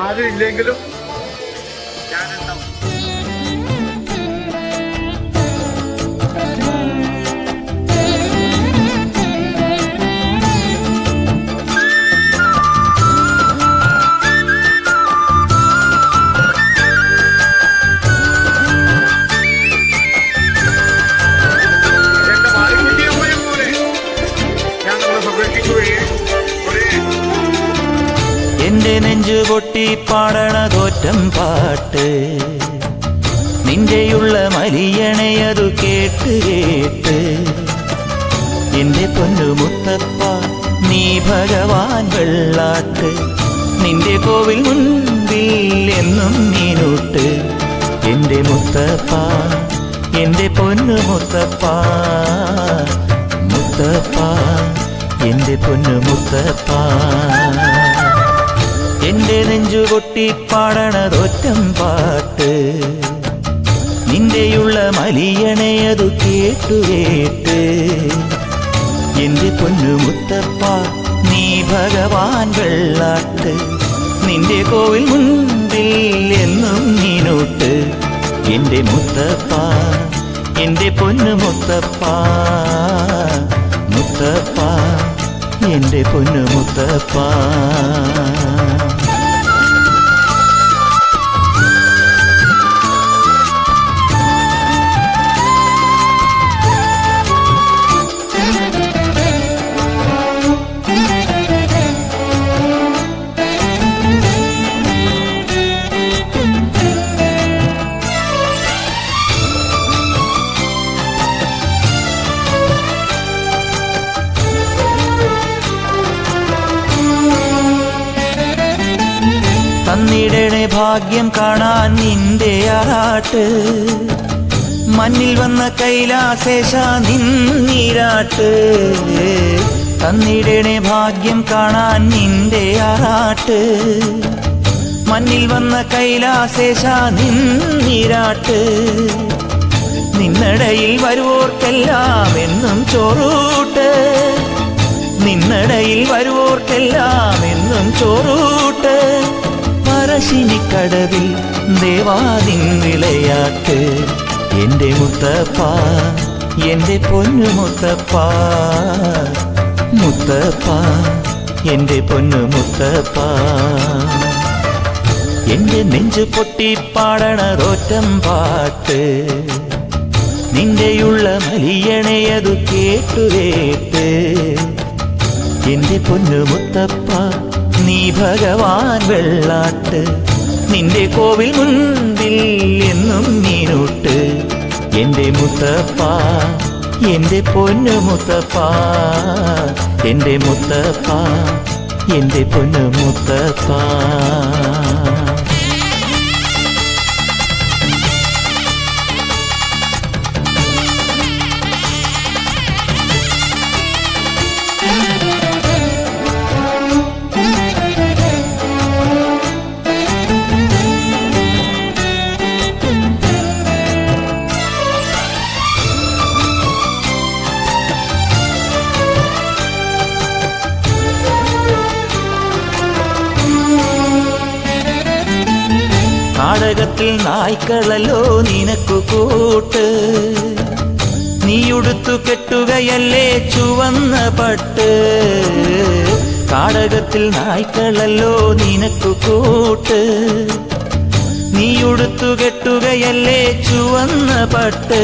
ആരും ഇല്ലെങ്കിലും ഞാനുണ്ടാവും. എന്റെ നെഞ്ചു പൊട്ടി പാടണതോറ്റം പാട്ട് നിന്റെയുള്ള മലിയണയതു കേട്ട് കേട്ട് എന്റെ പൊന്നു മുത്തപ്പ നീ ഭഗവാൻ വെള്ളാട്ട് നിന്റെ കോവിൽ മുൻപിൽ എന്നും നീനൂട്ട് എന്റെ മുത്തപ്പ എന്റെ പൊന്നു മുത്തപ്പ മുത്തപ്പ എന്റെ പൊന്നു മുത്തപ്പ എന്റെ നെഞ്ചു പൊട്ടി പാടണതൊറ്റം പാട്ട് നിന്റെയുള്ള മലിയണയതു കേട്ടു കേട്ട് എന്റെ പൊന്നു മുത്തപ്പ നീ ഭഗവാൻ വെള്ളാട്ട് നിന്റെ കോവിൽ മുൻപിൽ എന്നും നീനൂട്ട് എന്റെ മുത്തപ്പ എന്റെ പൊന്നു മുത്തപ്പ മുത്തപ്പ എന്റെ പൊന്നു മുത്തപ്പ തന്നിടണേ ഭാഗ്യം കാണാൻ നിന്റെ ആറാട്ട് മണ്ണിൽ വന്ന കൈലാസേശ നിന്നീരാട്ട് തന്നിടണേ ഭാഗ്യം കാണാൻ നിന്റെ ആറാട്ട് മണ്ണിൽ വന്ന കൈലാസേശ നിന്നീരാട്ട് നിന്നടയിൽ വരുവോർക്കെല്ലാം എന്നും ചോറൂട്ട് നിന്നടയിൽ വരുവോർക്കെല്ലാം എന്നും ചോറൂട്ട് പറശ്ശിനിക്കടവിൽ ദേവാദിൻ വിളയാട്ട് എന്റെ മുത്തപ്പ എന്റെ പൊന്നു മുത്തപ്പ മുത്തപ്പ എന്റെ പൊന്നു മുത്തപ്പ എന്റെ നെഞ്ചു പൊട്ടി പാടണതൊറ്റം പാട്ട് നിന്റെയുള്ള മലിയണയതു കേട്ടു കേട്ട് എന്റെ പൊന്നു മുത്തപ്പ നീ ഭഗവാൻ വെള്ളാട്ട് നിന്റെ കോവിൽ മുൻപിൽ എന്നും നീനൂട്ട് എന്റെ മുത്തപ്പ എന്റെ പൊന്നു മുത്തപ്പ എന്റെ മുത്തപ്പ എന്റെ പൊന്നു മുത്തപ്പ നാടകത്തിൽ നായ്ക്കളല്ലോ നിനക്കു കൂട്ട് നീയുടുത്തു കെട്ടുകയല്ലേ ചുവന്ന പട്ട് കാടകത്തിൽ നായ്ക്കളല്ലോ നിനക്കു കൂട്ട് നീയുടുത്തു കെട്ടുകയല്ലേ ചുവന്ന പട്ട്